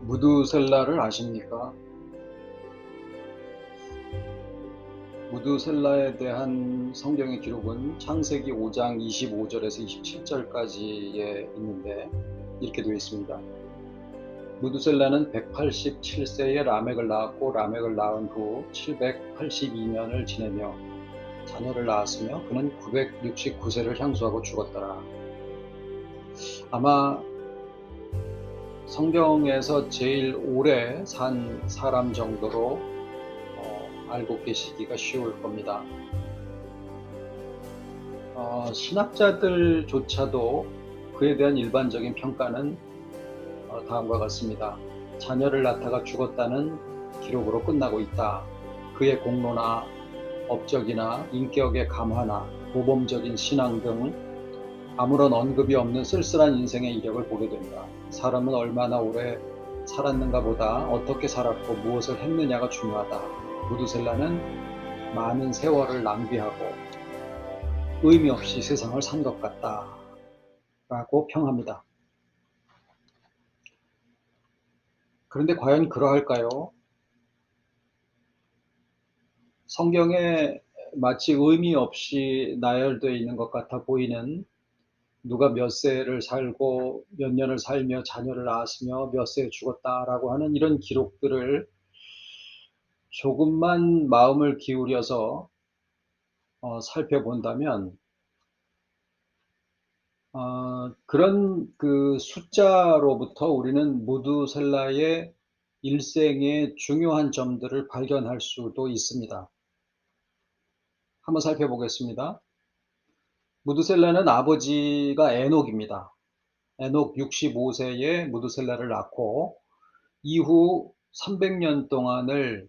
무두셀라를 아십니까? 무두셀라에 대한 성경의 기록은 창세기 5장 25절에서 27절까지에 있는데 이렇게 되어 있습니다. 무두셀라는 187세에 라멕을 낳았고 라멕을 낳은 후 782년을 지내며 자녀를 낳았으며 그는 969세를 향수하고 죽었더라. 아마 성경에서 제일 오래 산 사람 정도로 알고 계시기가 쉬울 겁니다. 신학자들조차도 그에 대한 일반적인 평가는 다음과 같습니다. 자녀를 낳다가 죽었다는 기록으로 끝나고 있다. 그의 공로나 업적이나 인격의 감화나 모범적인 신앙 등 아무런 언급이 없는 쓸쓸한 인생의 이력을 보게 된다. 사람은 얼마나 오래 살았는가 보다 어떻게 살았고 무엇을 했느냐가 중요하다. 무두셀라는 많은 세월을 낭비하고 의미 없이 세상을 산 것 같다 라고 평합니다. 그런데 과연 그러할까요? 성경에 마치 의미 없이 나열되어 있는 것 같아 보이는 누가 몇 세를 살고 몇 년을 살며 자녀를 낳았으며 몇 세에 죽었다라고 하는 이런 기록들을 조금만 마음을 기울여서 살펴본다면 그런 그 숫자로부터 우리는 무두셀라의 일생의 중요한 점들을 발견할 수도 있습니다. 한번 살펴보겠습니다. 무두셀라는 아버지가 에녹입니다. 에녹 65세에 무두셀라를 낳고 이후 300년 동안을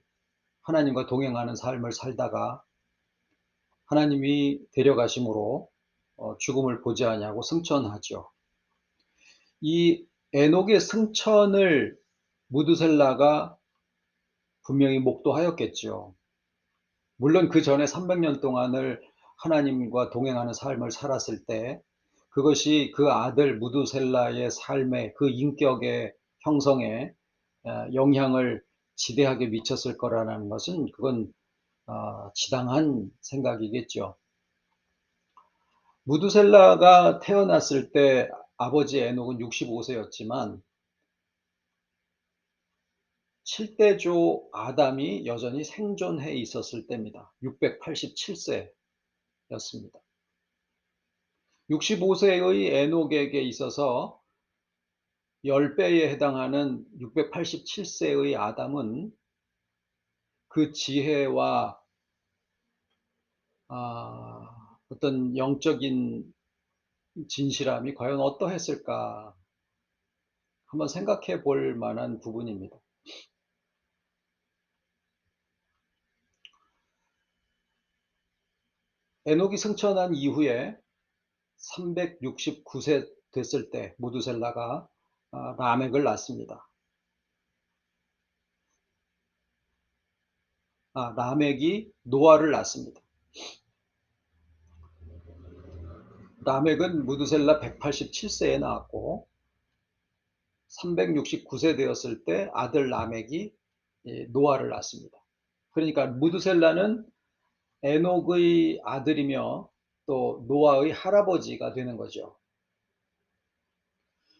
하나님과 동행하는 삶을 살다가 하나님이 데려가심으로 죽음을 보지 아니하고 승천하죠. 이 에녹의 승천을 무두셀라가 분명히 목도하였겠죠. 물론 그 전에 300년 동안을 하나님과 동행하는 삶을 살았을 때 그것이 그 아들 무두셀라의 삶의 그 인격의 형성에 영향을 지대하게 미쳤을 거라는 것은 그건 지당한 생각이겠죠. 무두셀라가 태어났을 때 아버지 에녹은 65세였지만 7대조 아담이 여전히 생존해 있었을 때입니다. 687세였습니다. 65세의 에녹에게 있어서 10배에 해당하는 687세의 아담은 그 지혜와 어떤 영적인 진실함이 과연 어떠했을까 한번 생각해 볼 만한 부분입니다. 에녹이 승천한 이후에 369세 됐을 때 무두셀라가 라멕을 낳습니다. 라멕이 노아를 낳습니다. 라멕은 무두셀라 187세에 낳았고 369세 되었을 때 아들 라멕이 노아를 낳습니다. 그러니까 무두셀라는 에녹의 아들이며 또 노아의 할아버지가 되는 거죠.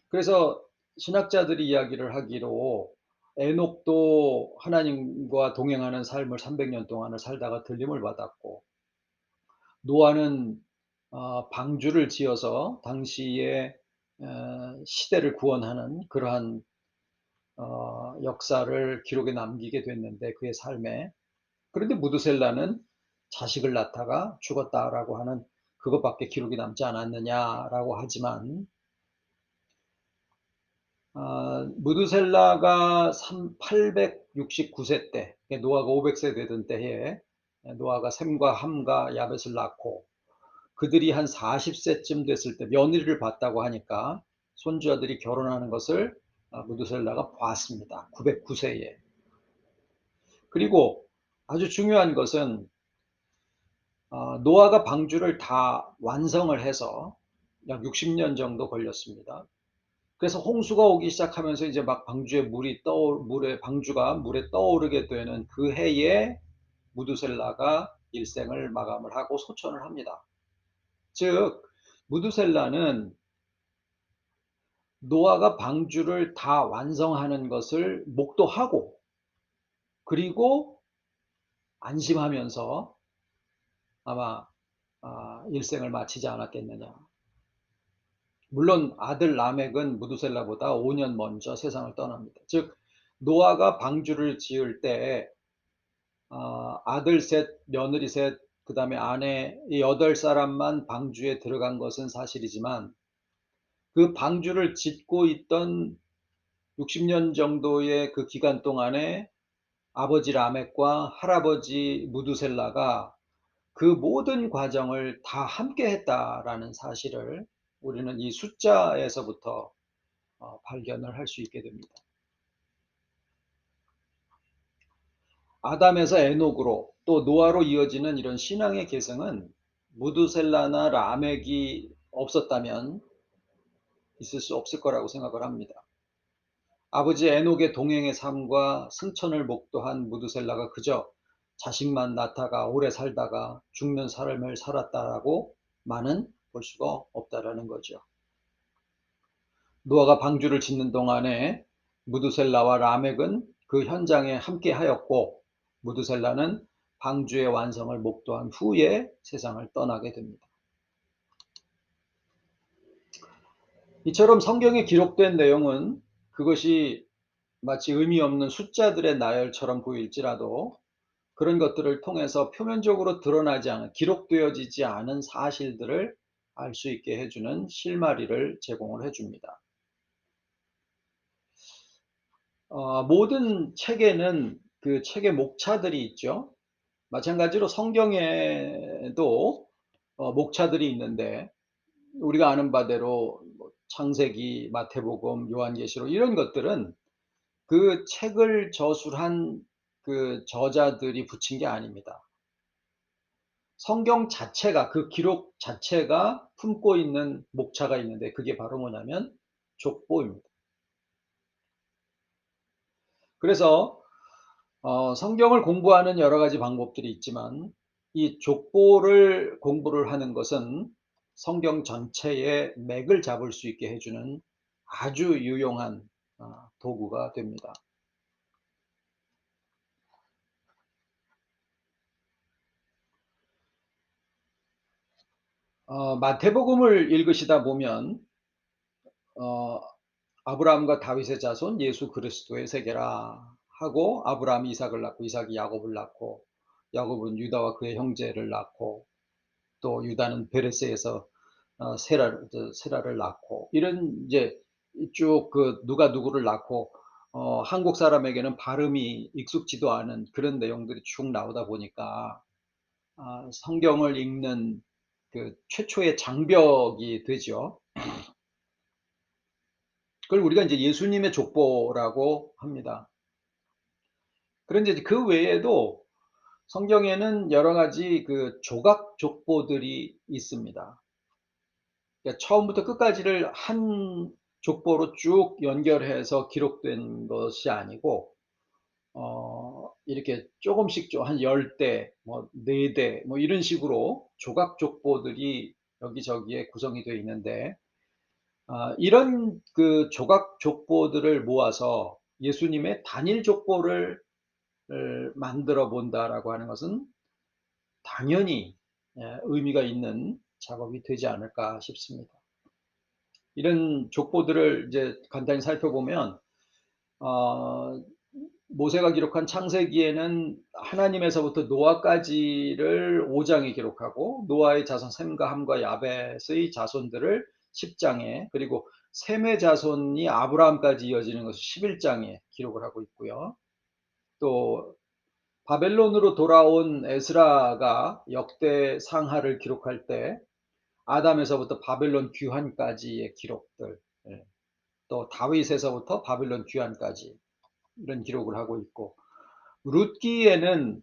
그래서 신학자들이 이야기를 하기로 에녹도 하나님과 동행하는 삶을 300년 동안을 살다가 들림을 받았고 노아는 방주를 지어서 당시의 시대를 구원하는 그러한 역사를 기록에 남기게 됐는데 그의 삶에 그런데 무두셀라는 자식을 낳다가 죽었다라고 하는 그것밖에 기록이 남지 않았느냐라고 하지만 무두셀라가 869세 때 노아가 500세 되던 때에 노아가 셈과 함과 야벳을 낳고 그들이 한 40세쯤 됐을 때 며느리를 봤다고 하니까 손주아들이 결혼하는 것을 무두셀라가 봤습니다. 909세에. 그리고 아주 중요한 것은 노아가 방주를 다 완성을 해서 약 60년 정도 걸렸습니다. 그래서 홍수가 오기 시작하면서 이제 막 방주에 방주가 물에 떠오르게 되는 그 해에 무두셀라가 일생을 마감을 하고 소천을 합니다. 즉, 무두셀라는 노아가 방주를 다 완성하는 것을 목도하고, 그리고 안심하면서 아마 일생을 마치지 않았겠느냐. 물론 아들 라멕은 무두셀라보다 5년 먼저 세상을 떠납니다. 즉, 노아가 방주를 지을 때 아들 셋, 며느리 셋, 그 다음에 아내 8사람만 방주에 들어간 것은 사실이지만, 그 방주를 짓고 있던 60년 정도의 그 기간 동안에 아버지 라멕과 할아버지 무두셀라가 그 모든 과정을 다 함께 했다라는 사실을 우리는 이 숫자에서부터 발견을 할 수 있게 됩니다. 아담에서 에녹으로 또 노아로 이어지는 이런 신앙의 계승은 무두셀라나 라멕이 없었다면 있을 수 없을 거라고 생각을 합니다. 아버지 에녹의 동행의 삶과 승천을 목도한 무두셀라가 그저 자식만 낳다가 오래 살다가 죽는 삶을 살았다라고만은 볼 수가 없다라는 거죠. 노아가 방주를 짓는 동안에 무두셀라와 라멕은 그 현장에 함께 하였고, 무두셀라는 방주의 완성을 목도한 후에 세상을 떠나게 됩니다. 이처럼 성경에 기록된 내용은 그것이 마치 의미 없는 숫자들의 나열처럼 보일지라도 그런 것들을 통해서 표면적으로 드러나지 않은, 기록되어지지 않은 사실들을 알 수 있게 해주는 실마리를 제공을 해줍니다. 모든 책에는 그 책의 목차들이 있죠. 마찬가지로 성경에도 목차들이 있는데, 우리가 아는 바대로 창세기, 마태복음, 요한계시록 이런 것들은 그 책을 저술한 그 저자들이 붙인 게 아닙니다. 성경 자체가, 그 기록 자체가 품고 있는 목차가 있는데, 그게 바로 뭐냐면 족보입니다. 그래서 성경을 공부하는 여러 가지 방법들이 있지만, 이 족보를 공부를 하는 것은 성경 전체의 맥을 잡을 수 있게 해주는 아주 유용한 도구가 됩니다. 마태복음을 읽으시다 보면 어, 아브라함과 다윗의 자손 예수 그리스도의 세계라 하고, 아브라함이 이삭을 낳고 이삭이 야곱을 낳고, 야곱은 유다와 그의 형제를 낳고, 또 유다는 베레스에서 세라를 낳고, 이런 이제 쭉 그 누가 누구를 낳고, 한국 사람에게는 발음이 익숙지도 않은 그런 내용들이 쭉 나오다 보니까 성경을 읽는 그 최초의 장벽이 되죠. 그걸 우리가 이제 예수님의 족보라고 합니다. 그런데 그 외에도 성경에는 여러 가지 그 조각 족보들이 있습니다. 그러니까 처음부터 끝까지를 한 족보로 쭉 연결해서 기록된 것이 아니고, 이렇게 조금씩 한 10대, 뭐 4대, 뭐 이런 식으로 조각 족보들이 여기저기에 구성이 되어 있는데, 이런 그 조각 족보들을 모아서 예수님의 단일 족보를 만들어 본다라고 하는 것은 당연히 의미가 있는 작업이 되지 않을까 싶습니다. 이런 족보들을 이제 간단히 살펴보면, 어, 모세가 기록한 창세기에는 하나님에서부터 노아까지를 5장에 기록하고, 노아의 자손 셈과 함과 야벳의 자손들을 10장에, 그리고 셈의 자손이 아브라함까지 이어지는 것을 11장에 기록을 하고 있고요. 또 바벨론으로 돌아온 에스라가 역대 상하를 기록할 때 아담에서부터 바벨론 귀환까지의 기록들, 또 다윗에서부터 바벨론 귀환까지 이런 기록을 하고 있고, 룻기에는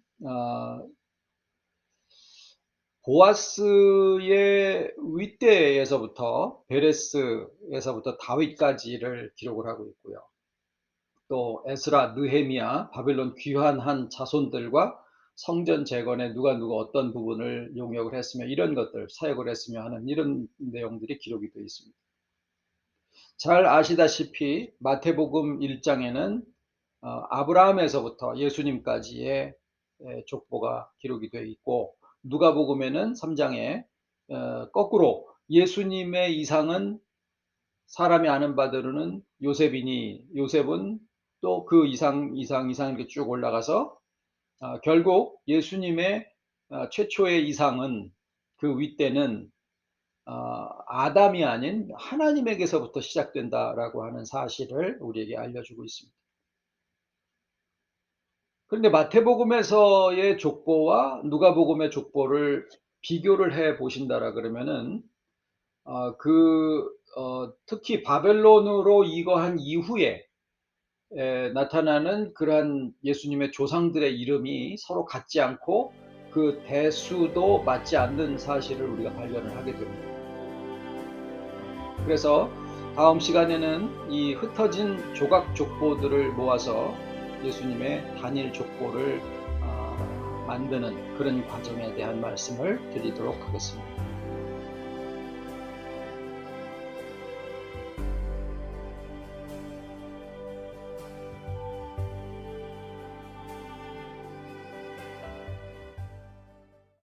보아스의 윗대에서부터 베레스에서부터 다윗까지를 기록을 하고 있고요. 또 에스라, 느헤미야, 바벨론 귀환한 자손들과 성전 재건에 누가 어떤 부분을 용역을 했으며 이런 것들 사역을 했으며 하는 이런 내용들이 기록이 되어 있습니다. 잘 아시다시피 마태복음 1장에는 아브라함에서부터 예수님까지의 족보가 기록이 되어 있고, 누가복음에는 3장에 거꾸로 예수님의 이상은 사람이 아는 바대로는 요셉이니 요셉은 또 그 이상 이렇게 쭉 올라가서 결국 예수님의 최초의 이상은 그 윗대는 아담이 아닌 하나님에게서부터 시작된다라고 하는 사실을 우리에게 알려주고 있습니다. 그런데 마태복음에서의 족보와 누가복음의 족보를 비교를 해 보신다라 그러면은 특히 바벨론으로 이거한 이후에 나타나는 그러한 예수님의 조상들의 이름이 서로 같지 않고 그 대수도 맞지 않는 사실을 우리가 발견을 하게 됩니다. 그래서 다음 시간에는 이 흩어진 조각 족보들을 모아서 예수님의 단일 족보를 만드는 그런 과정에 대한 말씀을 드리도록 하겠습니다.